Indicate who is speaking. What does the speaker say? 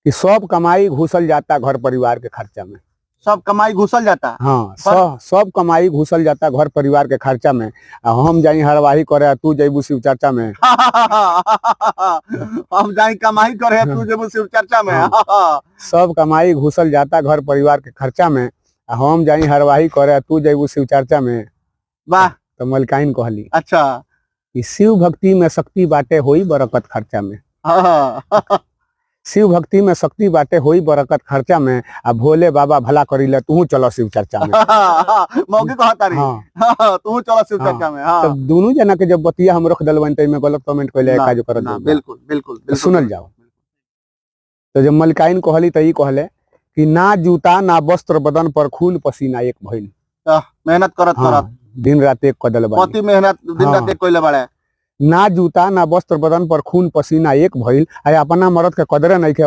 Speaker 1: कि सब कमाई घुसल जाता घर परिवार के खर्चा में।
Speaker 2: सब कमाई घुसल जाता।
Speaker 1: हाँ, सब कमाई घुसल जाता घर परिवार के खर्चा में। हम जाई हरवाही करे, तू जैबू शिव चर्चा में।
Speaker 2: हम जाई कमाई करे, तू जेबू शिव चर्चा में।
Speaker 1: सब कमाई घुसल जाता घर परिवार के खर्चा में, हम जाई हरवाही करे, तू जैबू शिव चर्चा में।
Speaker 2: वाह।
Speaker 1: तो मलकाइन कहली
Speaker 2: अच्छा
Speaker 1: कि शिव भक्ति में शक्ति बाटे होई बरकत खर्चा में। शिव भक्ति में शक्ति बाटे होई बरकत खर्चा में, आ भोले बाबा भला करीले तू चलो शिव चर्चा में।
Speaker 2: मौके कहता रही।
Speaker 1: हाँ।
Speaker 2: तू चलो शिव चर्चा में। हाँ।
Speaker 1: तब दोनों जना के जब बतिया हम रख दलवन में गलत कमेंट कइले काजो करत।
Speaker 2: बिल्कुल बिल्कुल
Speaker 1: तो सुनल जाओ। तो जब मलकाइन कहली त ई कहले कि ना जूता ना वस्त्र बदन पर खून पसीना एक भइल।
Speaker 2: मेहनत करत करत
Speaker 1: दिन रात एक कदल बानी।
Speaker 2: पति मेहनत दिन रात एक कोइले बाड़े।
Speaker 1: ना जूता ना वस्त्र बदन पर खून पसीना एक भइल, आ अपना मरद के कदरे नहीं के